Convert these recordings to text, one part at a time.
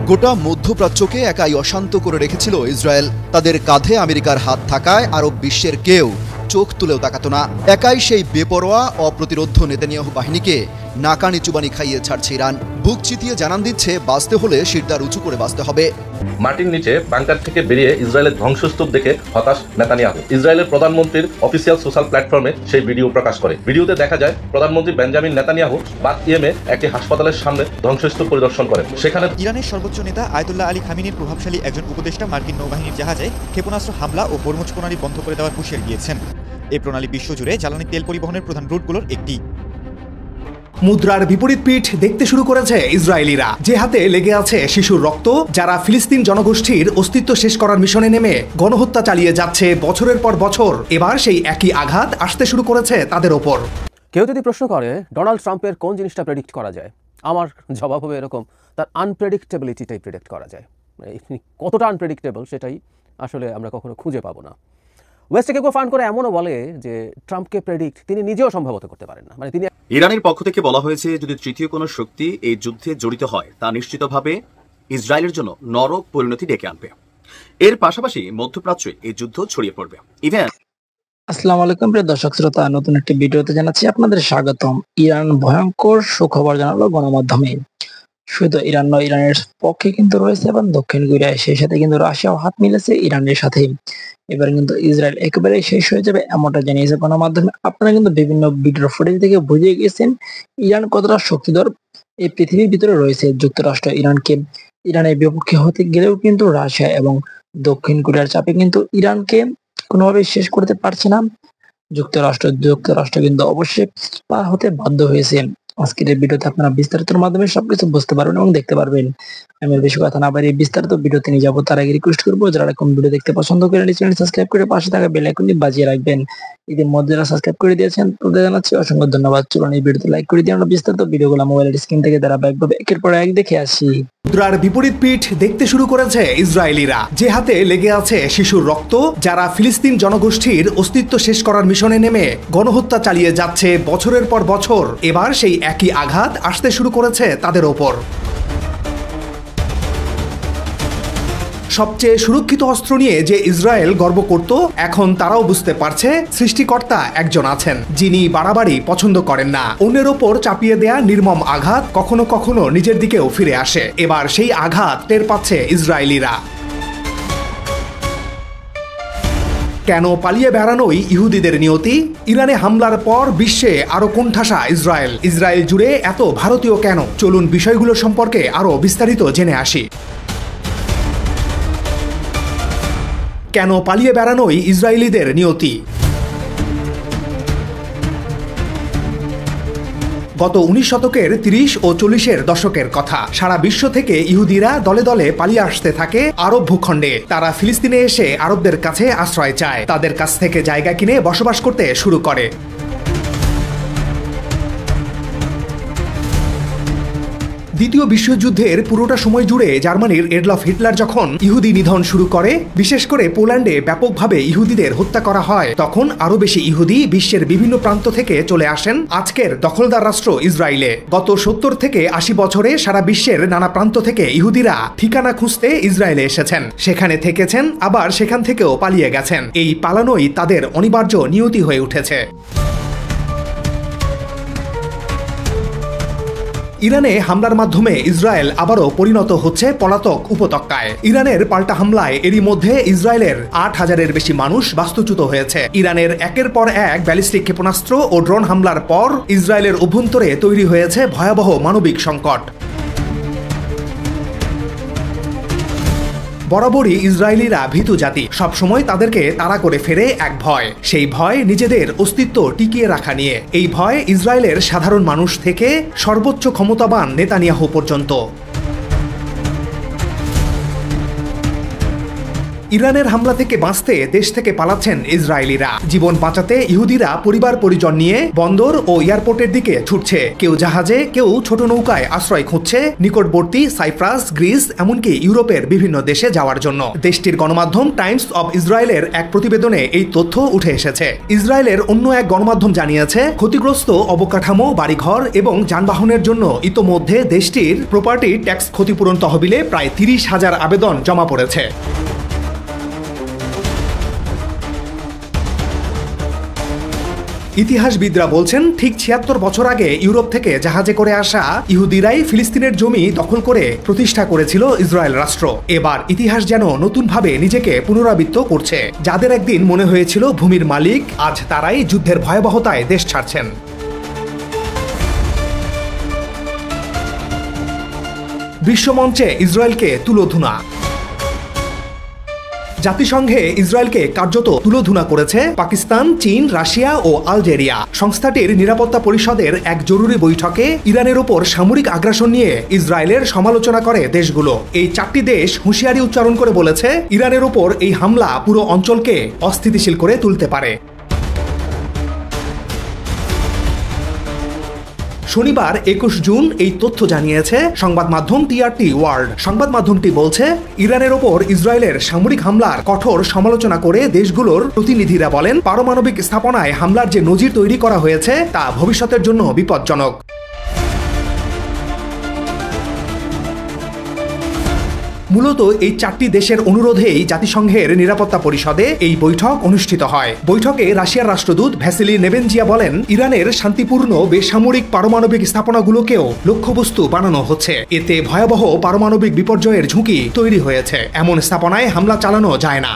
গোটা মধ্যপ্রাচ্যকে একাই অশান্ত করে রেখেছিল ইসরায়েল। তাদের কাঁধে আমেরিকার হাত থাকায় আরব বিশ্বের কেউ চোখ তুলেও তাকাতো না। একাই সেই বেপরোয়া অপ্রতিরোধ্য নেতানিয়াহু বাহিনীকে নাকানি চুবানি খাইয়ে ছাড়ছে ইরান। বুক চিতিয়ে জানান দিচ্ছে, বাঁচতে হলে শিরদার উঁচু করে বাঁচতে হবে। মাটির নিচে বাংকার থেকে বেরিয়ে ইসরায়েলের ধ্বংসস্তূপ দেখে হতাশ নেতানিয়াহু ইসরায়েলের প্রধানমন্ত্রীর অফিসিয়াল সোশ্যাল প্ল্যাটফর্মে সেই ভিডিও প্রকাশ করে। ভিডিওতে দেখা যায় প্রধানমন্ত্রী বেঞ্জামিন নেতানিয়াহু বাত ইয়েমে একটি হাসপাতালের সামনে ধ্বংসস্তূপ পরিদর্শন করেন। সেখানে ইরানের সর্বোচ্চ নেতা আয়াতুল্লাহ আলী খামিনির প্রভাবশালী একজন উপদেষ্টা মার্কিন নৌবাহিনীর জাহাজে ক্ষেপণাস্ত্র হামলা ও হরমুজ প্রণালী বন্ধ করে দেওয়ার হুঁশিয়ারি দিয়েছেন। এই প্রণালী বিশ্বজুড়ে জ্বালানি তেল পরিবহনের প্রধান রুটগুলোর একটি। মুদ্রার বিপরীত পিঠ দেখতে শুরু করেছে ইসরায়েলিরা, যে হাতে লেগে আছে শিশুর রক্ত, যারা ফিলিস্তিন জনগোষ্ঠীর অস্তিত্ব শেষ করার মিশনে নেমে গণহত্যা চালিয়ে যাচ্ছে বছরের পর বছর। এবার সেই একই আঘাত আসতে শুরু করেছে তাদের ওপর। কেউ যদি প্রশ্ন করে ডোনাল্ড ট্রাম্পের কোন জিনিসটা প্রেডিক্ট করা যায়, আমার জবাব হবে এরকম, তার আনপ্রেডিক্টেবিলিটিটাই প্রেডিক্ট করা যায়। কতটা আনপ্রেডিক্টেবল সেটাই আসলে আমরা কখনো খুঁজে পাবো না। ওয়েস্টে কেউ ফান্ড করে এমনও বলে যে ট্রাম্পকে প্রেডিক্ট তিনি নিজেও সম্ভবত করতে পারেন না। তিনি ইরানের পক্ষ থেকে বলা হয়েছে, যদি তৃতীয় কোনো শক্তি এই যুদ্ধে জড়িত হয় তা নিশ্চিতভাবে ইসরায়েলের জন্য নরক পরিণতি ডেকে আনবে। এর পাশাপাশি মধ্যপ্রাচ্যে এই যুদ্ধ ছড়িয়ে পড়বে। আসসালামু আলাইকুম প্রিয় দর্শক শ্রোতা, নতুন একটি ভিডিওতে জানাচ্ছি আপনাদের স্বাগতম। ইরান ভয়ঙ্কর সুখবর জানালো গণমাধ্যমে। শুধু ইরান নয়, ইরানের পক্ষে কিন্তু রয়েছে এবং দক্ষিণ কোরিয়া, সেই সাথে কিন্তু রাশিয়াও হাত মিলেছে ইরানের সাথে। এবার কিন্তু ইসরায়েল একেবারে শেষ হয়ে যাবে এমনটা জানিয়েছে গণমাধ্যমে। আপনারা কিন্তু বিভিন্ন ভিডিও ফুটেজ থেকে বুঝে গেছেন ইরান কতটা শক্তিধর এই পৃথিবীর ভিতরে রয়েছে। যুক্তরাষ্ট্র ইরানের বিপক্ষে হতে গেলেও কিন্তু রাশিয়া এবং দক্ষিণ কোরিয়ার চাপে কিন্তু ইরানকে কোনোভাবে শেষ করতে পারছে না যুক্তরাষ্ট্র কিন্তু অবশ্যই পা হতে বাধ্য হয়েছে। আজকের এই ভিডিওতে আপনারা বিস্তারিতর মাধ্যমে সবকিছু বুঝতে পারবেন এবং দেখতে পারবেন। আমি বেশি কথা না বাড়িয়ে বিস্তারিত ভিডিওতে নিয়ে যাবো। তার আগে রিকোয়েস্ট করবো, যারা এরকম ভিডিও দেখতে পছন্দ করেন চ্যানেল সাবস্ক্রাইব করে পাশে থাকা বেল আইকনটি বাজিয়ে রাখবেন। ইতিমধ্যে যারা সাবস্ক্রাইব করে দিয়েছেন তাদের জানাচ্ছি অসংখ্য ধন্যবাদ। চলুন এই ভিডিওতে লাইক করে দিয়ে আমরা বিস্তারিত ভিডিওগুলো মোবাইলের স্ক্রিন থেকে ধারাবাহিকভাবে একের পর এক দেখে আসি। মুদ্রার বিপরীত পিঠ দেখতে শুরু করেছে ইসরায়েলিরা, যে হাতে লেগে আছে শিশুর রক্ত, যারা ফিলিস্তিন জনগোষ্ঠীর অস্তিত্ব শেষ করার মিশনে নেমে গণহত্যা চালিয়ে যাচ্ছে বছরের পর বছর। এবার সেই একই আঘাত আসতে শুরু করেছে তাদের ওপর। সবচেয়ে সুরক্ষিত অস্ত্র নিয়ে যে ইসরায়েল গর্ব করত, এখন তারাও বুঝতে পারছে সৃষ্টিকর্তা একজন আছেন যিনি বাড়াবাড়ি পছন্দ করেন না। অন্যের ওপর চাপিয়ে দেয়া নির্মম আঘাত কখনো কখনো নিজের দিকেও ফিরে আসে। এবার সেই আঘাত টের পাচ্ছে ইসরায়েলিরা। কেন পালিয়ে বেড়ানোই ইহুদিদের নিয়তি? ইরানে হামলার পর বিশ্বে আরো কোণঠাসা ইসরায়েল জুড়ে এত ভারতীয় কেন? চলুন বিষয়গুলো সম্পর্কে আরো বিস্তারিত জেনে আসি। কেন পালিয়ে বেড়ানোই ইসরায়েলিদের নিয়তি? গত 19 শতকের 30 ও 40-এর দশকের কথা। সারা বিশ্ব থেকে ইহুদিরা দলে দলে পালিয়ে আসতে থাকে আরব ভূখণ্ডে। তারা ফিলিস্তিনে এসে আরবদের কাছে আশ্রয় চায়, তাদের কাছ থেকে জায়গা কিনে বসবাস করতে শুরু করে। দ্বিতীয় বিশ্বযুদ্ধের পুরোটা সময় জুড়ে জার্মানির এডলফ হিটলার যখন ইহুদি নিধন শুরু করে, বিশেষ করে পোল্যান্ডে ব্যাপকভাবে ইহুদিদের হত্যা করা হয়, তখন আরো বেশি ইহুদি বিশ্বের বিভিন্ন প্রান্ত থেকে চলে আসেন আজকের দখলদার রাষ্ট্র ইসরায়েলে। গত 70 থেকে 80 বছরে সারা বিশ্বের নানা প্রান্ত থেকে ইহুদিরা ঠিকানা খুঁজতে ইসরায়েলে এসেছেন, সেখানে থেকেছেন, আবার সেখান থেকেও পালিয়ে গেছেন। এই পালানোই তাদের অনিবার্য নিয়তি হয়ে উঠেছে। ইরানে হামলার মাধ্যমে ইসরায়েল আবারও পরিণত হচ্ছে পলাতক উপত্যকায়। ইরানের পাল্টা হামলায় এরই মধ্যে ইসরায়েলের 8000-এর বেশি মানুষ বাস্তুচ্যুত হয়েছে। ইরানের একের পর এক ব্যালিস্টিক ক্ষেপণাস্ত্র ও ড্রোন হামলার পর ইসরায়েলের অভ্যন্তরে তৈরি হয়েছে ভয়াবহ মানবিক সংকট। বরাবরই ইসরায়েলিরা ভীতু জাতি, সবসময় তাদেরকে তাড়া করে ফেরে এক ভয়। সেই ভয় নিজেদের অস্তিত্ব টিকিয়ে রাখা নিয়ে। এই ভয় ইসরায়েলের সাধারণ মানুষ থেকে সর্বোচ্চ ক্ষমতাবান নেতানিয়াহু পর্যন্ত। ইরানের হামলা থেকে বাঁচতে দেশ থেকে পালাচ্ছেন ইসরায়েলিরা। জীবন বাঁচাতে ইহুদিরা পরিবার পরিজন নিয়ে বন্দর ও এয়ারপোর্টের দিকে ছুটছে। কেউ জাহাজে, কেউ ছোট নৌকায় আশ্রয় খুঁজছে নিকটবর্তী সাইপ্রাস, গ্রিস, এমনকি ইউরোপের বিভিন্ন দেশে যাওয়ার জন্য। দেশটির গণমাধ্যম টাইমস অব ইসরায়েলের এক প্রতিবেদনে এই তথ্য উঠে এসেছে। ইসরায়েলের অন্য এক গণমাধ্যম জানিয়েছে, ক্ষতিগ্রস্ত অবকাঠামো, বাড়িঘর এবং যানবাহনের জন্য ইতোমধ্যে দেশটির প্রপার্টি ট্যাক্স ক্ষতিপূরণ তহবিলে প্রায় 30,000 আবেদন জমা পড়েছে। ইতিহাসবিদরা বলছেন, ঠিক 76 বছর আগে ইউরোপ থেকে জাহাজে করে আসা ইহুদিরাই ফিলিস্তিনের জমি দখল করে প্রতিষ্ঠা করেছিল ইসরায়েল রাষ্ট্র। এবার ইতিহাস যেন নতুনভাবে নিজেকে পুনরাবৃত্ত করছে। যাদের একদিন মনে হয়েছিল ভূমির মালিক, আজ তারাই যুদ্ধের ভয়াবহতায় দেশ ছাড়ছেন। বিশ্বমঞ্চে ইসরায়েলকে তুলোধুনা। জাতিসংঘে ইসরায়েলকে কার্যত তুলোধুনা করেছে পাকিস্তান, চীন, রাশিয়া ও আলজেরিয়া। সংস্থাটির নিরাপত্তা পরিষদের এক জরুরি বৈঠকে ইরানের ওপর সামরিক আগ্রাসন নিয়ে ইসরায়েলের সমালোচনা করে দেশগুলো। এই 4টি দেশ হুঁশিয়ারি উচ্চারণ করে বলেছে, ইরানের ওপর এই হামলা পুরো অঞ্চলকে অস্থিতিশীল করে তুলতে পারে। শনিবার 21 জুন এই তথ্য জানিয়েছে সংবাদ মাধ্যম টিআরটি ওয়ার্ল্ড। সংবাদ মাধ্যমটি বলছে, ইরানের ওপর ইসরায়েলের সামরিক হামলার কঠোর সমালোচনা করে দেশগুলোর প্রতিনিধিরা বলেন, পারমাণবিক স্থাপনায় হামলার যে নজির তৈরি করা হয়েছে তা ভবিষ্যতের জন্য বিপজ্জনক। মূলত এই 4টি দেশের অনুরোধেই জাতিসংঘের নিরাপত্তা পরিষদে এই বৈঠক অনুষ্ঠিত হয়। বৈঠকে রাশিয়ার রাষ্ট্রদূত ভ্যাসিলি নেবেনজিয়া বলেন, ইরানের শান্তিপূর্ণ বেসামরিক পারমাণবিক স্থাপনাগুলোকেও লক্ষ্যবস্তু বানানো হচ্ছে। এতে ভয়াবহ পারমাণবিক বিপর্যয়ের ঝুঁকি তৈরি হয়েছে। এমন স্থাপনায় হামলা চালানো যায় না।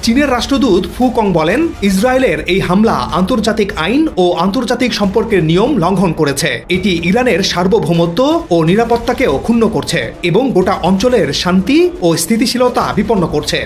চীনের রাষ্ট্রদূত ফু কং বলেন, ইসরায়েলের এই হামলা আন্তর্জাতিক আইন ও আন্তর্জাতিক সম্পর্কের নিয়ম লঙ্ঘন করেছে। এটি ইরানের সার্বভৌমত্ব ও নিরাপত্তাকেও ক্ষুণ্ণ করছে এবং গোটা অঞ্চলের শান্তি ও স্থিতিশীলতা বিপন্ন করছে।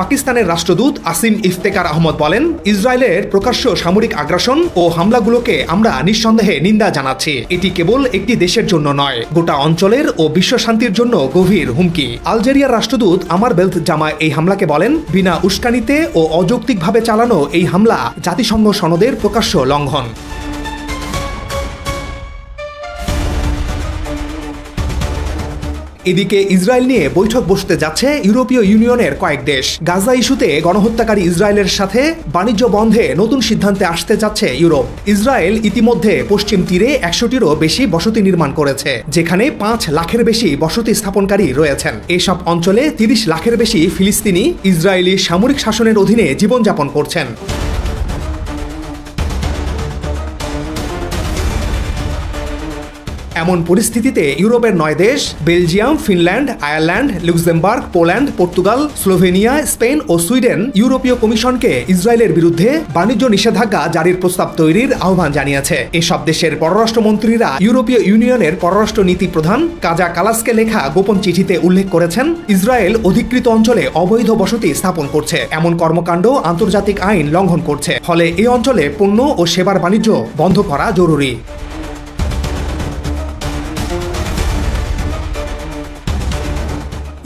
পাকিস্তানের রাষ্ট্রদূত আসিম ইফতেকার আহমদ বলেন, ইসরায়েলের প্রকাশ্য সামরিক আগ্রাসন ও হামলাগুলোকে আমরা নিঃসন্দেহে নিন্দা জানাচ্ছি। এটি কেবল একটি দেশের জন্য নয়, গোটা অঞ্চলের ও বিশ্ব শান্তির জন্য গভীর হুমকি। আলজেরিয়ার রাষ্ট্রদূত আমার বেলথ জামা এই হামলাকে বলেন, বিনা উস্কানিতে ও অযৌক্তিকভাবে চালানো এই হামলা জাতিসংঘ সনদের প্রকাশ্য লঙ্ঘন। এদিকে ইসরায়েল নিয়ে বৈঠক বসতে যাচ্ছে ইউরোপীয় ইউনিয়নের কয়েক দেশ। গাজা ইস্যুতে গণহত্যাকারী ইসরায়েলের সাথে বাণিজ্য বন্ধে নতুন সিদ্ধান্তে আসতে যাচ্ছে ইউরোপ। ইসরায়েল ইতিমধ্যে পশ্চিম তীরে 100টিরও বেশি বসতি নির্মাণ করেছে, যেখানে 5 লাখের বেশি বসতি স্থাপনকারী রয়েছেন। এসব অঞ্চলে 30 লাখের বেশি ফিলিস্তিনি ইসরায়েলি সামরিক শাসনের অধীনে জীবনযাপন করছেন। এমন পরিস্থিতিতে ইউরোপের 9 দেশ Belgium, Finland, Ireland, Luxembourg, Poland, Portugal, Slovenia, Spain ও সুইডেন ইউরোপীয় কমিশনকে ইসরায়েলের বিরুদ্ধে বাণিজ্য নিষেধাজ্ঞা জারির প্রস্তাব তৈরির আহ্বান জানিয়েছে। এসব দেশের পররাষ্ট্রমন্ত্রীরা ইউরোপীয় ইউনিয়নের পররাষ্ট্র নীতি প্রধান কাজা কালাসকে লেখা গোপন চিঠিতে উল্লেখ করেছেন, ইসরায়েল অধিকৃত অঞ্চলে অবৈধ বসতি স্থাপন করছে। এমন কর্মকাণ্ড আন্তর্জাতিক আইন লঙ্ঘন করছে। ফলে এই অঞ্চলে পণ্য ও সেবার বাণিজ্য বন্ধ করা জরুরি।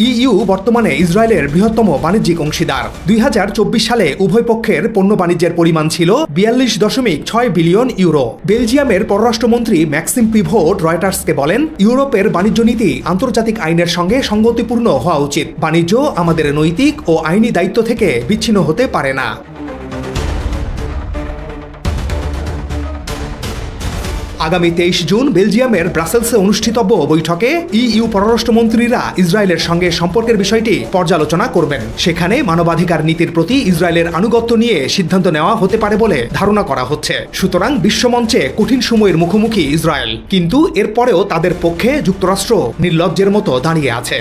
ইইউ বর্তমানে ইসরায়েলের বৃহত্তম বাণিজ্যিক অংশীদার। 2024 সালে উভয় পক্ষের পণ্য বাণিজ্যের পরিমাণ ছিল 42.6 বিলিয়ন ইউরো। বেলজিয়ামের পররাষ্ট্রমন্ত্রী ম্যাক্সিম পিভোট রয়টার্সকে বলেন, ইউরোপের বাণিজ্য নীতি আন্তর্জাতিক আইনের সঙ্গে সঙ্গতিপূর্ণ হওয়া উচিত। বাণিজ্য আমাদের নৈতিক ও আইনি দায়িত্ব থেকে বিচ্ছিন্ন হতে পারে না। আগামী 23 জুন বেলজিয়ামের ব্রাসেলসে অনুষ্ঠিতব্য বৈঠকে ইইউ পররাষ্ট্রমন্ত্রীরা ইসরায়েলের সঙ্গে সম্পর্কের বিষয়টি পর্যালোচনা করবেন। সেখানে মানবাধিকার নীতির প্রতি ইসরায়েলের আনুগত্য নিয়ে সিদ্ধান্ত নেওয়া হতে পারে বলে ধারণা করা হচ্ছে। সুতরাং বিশ্বমঞ্চে কঠিন সময়ের মুখোমুখি ইসরায়েল, কিন্তু এরপরেও তাদের পক্ষে যুক্তরাষ্ট্র নির্লজ্জের মতো দাঁড়িয়ে আছে।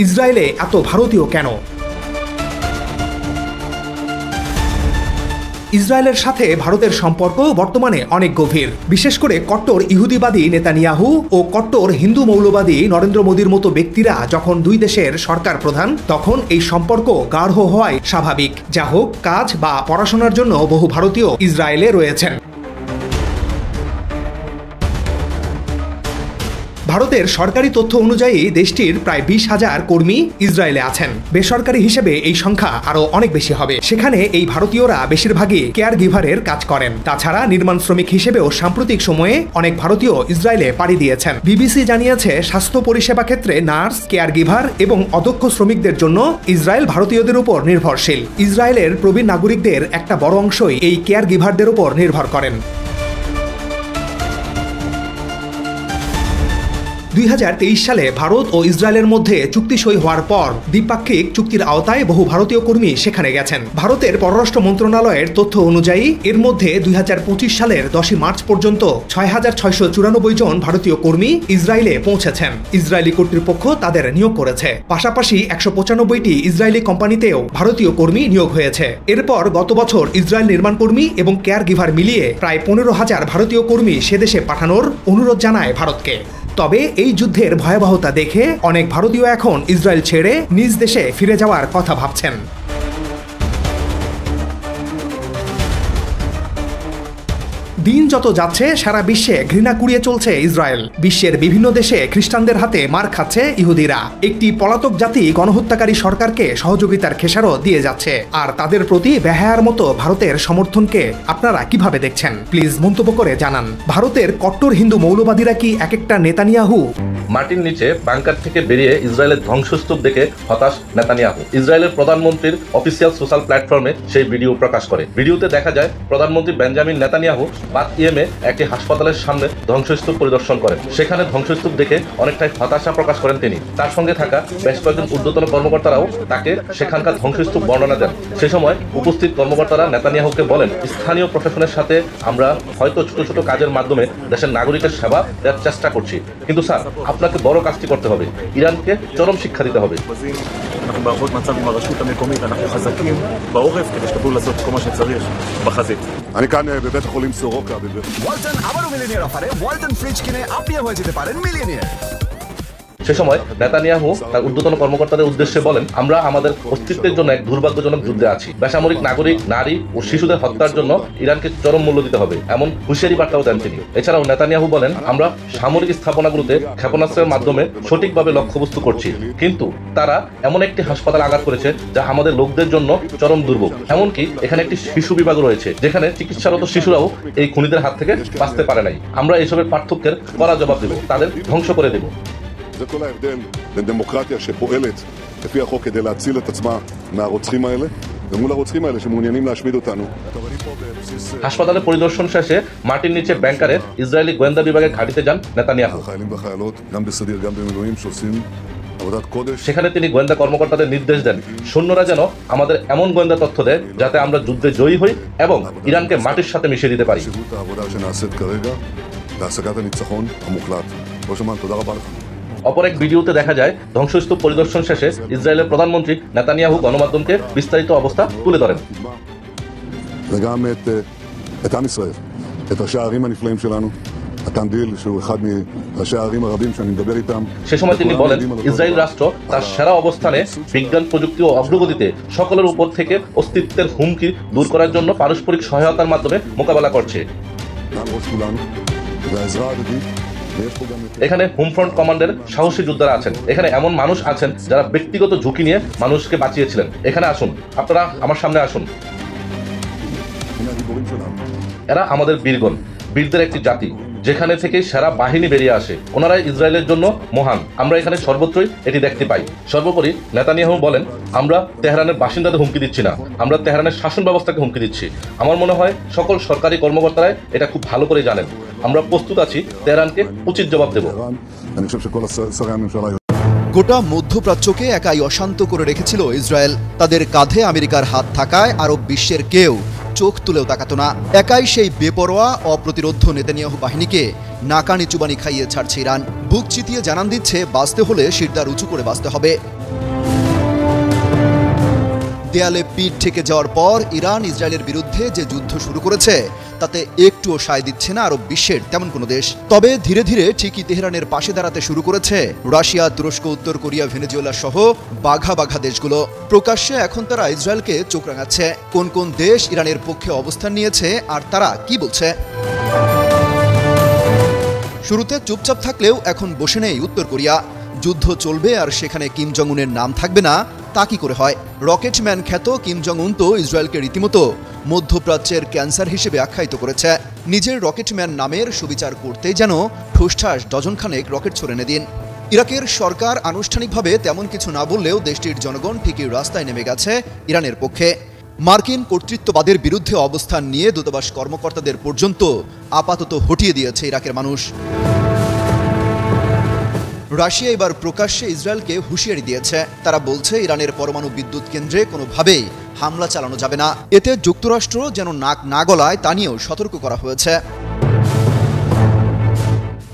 ইসরায়েলে এত ভারতীয় কেন? ইসরায়েলের সাথে ভারতের সম্পর্ক বর্তমানে অনেক গভীর। বিশেষ করে কট্টর ইহুদিবাদী নেতানিয়াহু ও কট্টর হিন্দু মৌলবাদী নরেন্দ্র মোদীর মতো ব্যক্তিরা যখন দুই দেশের সরকার প্রধান, তখন এই সম্পর্ক গাঢ় হওয়ায় স্বাভাবিক। যা হোক, কাজ বা পড়াশোনার জন্য বহু ভারতীয় ইসরায়েলে রয়েছেন। ভারতের সরকারি তথ্য অনুযায়ী দেশটির প্রায় 20,000 কর্মী ইসরায়েলে আছেন। বেসরকারি হিসেবে এই সংখ্যা আরো অনেক বেশি হবে। সেখানে এই ভারতীয়রা বেশিরভাগই কেয়ার গিভারের কাজ করেন। তাছাড়া নির্মাণ শ্রমিক হিসেবেও সাম্প্রতিক সময়ে অনেক ভারতীয় ইসরায়েলে পাড়ি দিয়েছেন। বিবিসি জানিয়েছে, স্বাস্থ্য পরিষেবা ক্ষেত্রে নার্স, কেয়ার গিভার এবং অদক্ষ শ্রমিকদের জন্য ইসরায়েল ভারতীয়দের উপর নির্ভরশীল। ইসরায়েলের প্রবীণ নাগরিকদের একটা বড় অংশই এই কেয়ার গিভারদের উপর নির্ভর করেন। 2023 সালে ভারত ও ইসরায়েলের মধ্যে চুক্তি সই হওয়ার পর দ্বিপাক্ষিক চুক্তির আওতায় বহু ভারতীয় কর্মী সেখানে গেছেন। ভারতের পররাষ্ট্র মন্ত্রণালয়ের তথ্য অনুযায়ী এর মধ্যে 2025 সালের 10 মার্চ পর্যন্ত 6,694 জন ভারতীয় কর্মী ইসরায়েলে পৌঁছেছেন। ইসরায়েলি কর্তৃপক্ষ তাদের নিয়োগ করেছে। পাশাপাশি 195টি ইসরায়েলি কোম্পানিতেও ভারতীয় কর্মী নিয়োগ হয়েছে। এরপর গত বছর ইসরায়েল নির্মাণ কর্মী এবং কেয়ার গিভার মিলিয়ে প্রায় 15,000 ভারতীয় কর্মী সেদেশে পাঠানোর অনুরোধ জানায় ভারতকে। তবে এই যুদ্ধের ভয়াবহতা দেখে অনেক ভারতীয় এখন ইসরায়েল ছেড়ে নিজ দেশে ফিরে যাওয়ার কথা ভাবছেন। দিন যত যাচ্ছে সারা বিশ্বে ঘৃণা কুড়িয়ে চলছে ইসরায়েল। বিশ্বের বিভিন্ন দেশে খ্রিস্টানদের হাতে মার খাচ্ছে ইহুদিরা। একটি পলাতক জাতি গণহত্যাকারী সরকারকে সহযোগিতার খেসারও দিয়ে যাচ্ছে। আর তাদের প্রতি বেহায়ার মতো ভারতের সমর্থনকে আপনারা কিভাবে দেখছেন? প্লিজ মন্তব্য করে জানান। ভারতের কট্টর হিন্দু মৌলবাদীরা কি এক একটা নেতানিয়াহু? মাটির নিচে বাংকার থেকে বেরিয়ে ইসরায়েলের ধ্বংসস্তূপ দেখে হতাশ নেতানিয়াহু ইসরায়েলের প্রধানমন্ত্রীর অফিসিয়াল সোশ্যাল প্ল্যাটফর্মে সেই ভিডিও প্রকাশ করে। ভিডিওতে দেখা যায় প্রধানমন্ত্রী বেঞ্জামিন নেতানিয়াহু বাত ইয়েমে একটি হাসপাতালের সামনে ধ্বংসস্তূপ পরিদর্শন করেন। সেখানে ধ্বংসস্তূপ দেখে অনেকটাই হতাশা প্রকাশ করেন তিনি। তার সঙ্গে থাকা বেশ কয়েকজন ঊর্ধ্বতন কর্মকর্তারাও তাকে সেখানকার ধ্বংসস্তূপ বর্ণনা দেন। সে সময় উপস্থিত কর্মকর্তারা নেতানিয়াহুকে বলেন, স্থানীয় প্রশাসনের সাথে আমরা হয়তো ছোট ছোট কাজের মাধ্যমে দেশের নাগরিকের সেবা দেওয়ার চেষ্টা করছি, কিন্তু স্যার আপনাকে বড় কাজটি করতে হবে, ইরানকে চরম শিক্ষা দিতে হবে। אנחנו בערכות מצב עם הרשות המקומית, אנחנו חזקים בעורף כדי שתוכלו לעשות כל מה שצריך בחזית. אני כאן בבית החולים סורוקה. ওয়ালটন আবারও মিলিয়নিয়ার অফারে ওয়ালটন ফ্রিজ কিনে আপনিও হয়ে যেতে পারেন মিলিয়নিয়ার। সে সময় নেতানিয়াহু তার ঊর্ধ্বতন কর্মকর্তাদের উদ্দেশ্যে বলেন, আমরা আমাদের অস্তিত্বের জন্য এক দুর্ভাগ্যজনক যুদ্ধে আছি। বেসামরিক নাগরিক, নারী ও শিশুদের হত্যার জন্য ইরানকে চরম মূল্য দিতে হবে, এমন হুঁশিয়ারি বার্তাও দেন তিনি। এছাড়াও নেতানিয়াহু বলেন, আমরা সামরিক স্থাপনাগুলোতে ক্ষেপণাস্ত্রের মাধ্যমে সঠিকভাবে লক্ষ্যবস্তু করছি, কিন্তু তারা এমন একটি হাসপাতাল আঘাত করেছে যা আমাদের লোকদের জন্য চরম দুর্ভোগ। এমনকি এখানে একটি শিশু বিভাগ রয়েছে যেখানে চিকিৎসারত শিশুরাও এই খুনিদের হাত থেকে বাঁচতে পারে নাই। আমরা এসবের পার্থক্যের কড়া জবাব দেব, তাদের ধ্বংস করে দেব। זה כל ההבדל בין דמוקרטיה שפועלת לפי החוק כדי להציל את עצמה מהרוצחים האלה ומול הרוצחים האלה שמעוניינים להשמיד אותנו. হাসপাতালে পরিদর্শন শেষে মাটির নিচে ব্যাংকারে ইসরায়েলি গোয়েন্দা বিভাগের ঘাঁটিতে যান নেতানিয়াহু। החיילים והחיילות גם בסדיר גם במילואים שעושים עבודת קודש. সেখানে তিনি গোয়েন্দা কর্মকর্তাদের নির্দেশ দেন, সৈন্যরা যেন আমাদের এমন গোয়েন্দা তথ্য দেয় যাতে আমরা যুদ্ধে জয়ী হই এবং ইরানকে মাটির সাথে মিশিয়ে দিতে পারি। חשיבות העבודה שנעשית כרגע להשגת הניצחון המוחלט. ראש אמ"ן, תודה רבה לך. অপর এক ভিডিওতে দেখা যায় ধ্বংসস্তূপ পরিদর্শন শেষে ইসরায়েলের প্রধানমন্ত্রী নেতানিয়াহু গণমাধ্যমকে বিস্তারিত অবস্থা তুলে ধরেন। וגם את עם ישראל, את ראשי הערים הנפלאים שלנו, נתן דיל שהוא אחד מראשי הערים הרבים שאני מדבר איתם. সে সময় তিনি বলেন, ইসরায়েল রাষ্ট্র তার সেরা অবস্থানে বিজ্ঞান, প্রযুক্তি ও অগ্রগতিতে সকলের উপর থেকে অস্তিত্বের হুমকি দূর করার জন্য পারস্পরিক সহায়তার মাধ্যমে মোকাবেলা করছে। מעל ראש כולנו, והעזרה ההדדית. এখানে হোমফ্রন্ট কমান্ডের সাহসী যোদ্ধারা আছেন। এখানে এমন মানুষ আছেন যারা ব্যক্তিগত ঝুঁকি নিয়ে মানুষকে বাঁচিয়েছিলেন। এখানে আসুন, আপনারা আমার সামনে আসুন। এরা আমাদের বীরগণ, বীরদের একটি জাতি যেখানে থেকে সেরা বাহিনী বেরিয়ে আসে। ওনারাই ইসরায়েলের জন্য মহান। আমরা এখানে সর্বত্রই এটি দেখতে পাই। সর্বোপরি নেতানিয়াহু বলেন, আমরা তেহরানের বাসিন্দাদের হুমকি দিচ্ছি না, আমরা তেহরানের শাসন ব্যবস্থাকে হুমকি দিচ্ছি। আমার মনে হয় সকল সরকারি কর্মকর্তারাই এটা খুব ভালো করে জানেন। আমরা প্রস্তুত আছি তেহরানকে উচিত জবাব দেব। গোটা মধ্যপ্রাচ্যকে একাই অশান্ত করে রেখেছিল ইসরায়েল। তাদের কাঁধে আমেরিকার হাত থাকায় আরব বিশ্বের কেউ চোখ তুলেও তাকাতো না। একাই সেই বেপরোয়া অপ্রতিরোধ্য নেতানিয়াহু বাহিনীকে নাকানি চুবানি খাইয়ে ছাড়ছে ইরান। বুক চিতিয়ে জানান দিচ্ছে, বাঁচতে হলে শিরদার উঁচু করে বাঁচতে হবে। দেয়ালে পিঠ ঠেকে যাওয়ার পর ইরান ইসরায়েলের বিরুদ্ধে যে যুদ্ধ শুরু করেছে তাতে একটুও সায় দিচ্ছে না আরব বিশ্বের তেমন কোনো দেশ। তবে ধীরে ধীরে ঠিকই তেহরানের পাশে দাঁড়াতে শুরু করেছে রাশিয়া, তুরস্ক, উত্তর কোরিয়া, ভেনেজুয়েলা সহ বাঘা বাঘা দেশগুলো। প্রকাশ্যে এখন তারা ইসরায়েলকে চোখ রাঙাচ্ছে। কোন কোন দেশ ইরানের পক্ষে অবস্থান নিয়েছে আর তারা কি বলছে? শুরুতে চুপচাপ থাকলেও এখন বসে নেই উত্তর কোরিয়া। যুদ্ধ চলবে আর সেখানে কিম জং উনের নাম থাকবে না, তা কি করে হয়? রকেটম্যান খ্যাত কিম জং উন তো ইসরায়েলকে রীতিমতো মধ্যপ্রাচ্যের ক্যান্সার হিসেবে আখ্যায়িত করেছে। নিজের রকেটম্যান নামের সুবিচার করতে যেন ঠুসঠাস ডজনখানেক রকেট ছড়ে এনে দিন। ইরাকের সরকার আনুষ্ঠানিকভাবে তেমন কিছু না বললেও দেশটির জনগণ ঠিকই রাস্তায় নেমে গেছে ইরানের পক্ষে। মার্কিন কর্তৃত্ববাদের বিরুদ্ধে অবস্থান নিয়ে দূতাবাস কর্মকর্তাদের পর্যন্ত আপাতত হটিয়ে দিয়েছে ইরাকের মানুষ। রাশিয়া এবার প্রকাশ্যে ইসরায়েলকে হুঁশিয়ারি দিয়েছে। তারা বলছে ইরানের পরমাণু বিদ্যুৎ কেন্দ্রে কোনোভাবেই হামলা চালানো যাবে না। এতে যুক্তরাষ্ট্র যেন নাক না গলায় তা নিয়েও সতর্ক করা হয়েছে।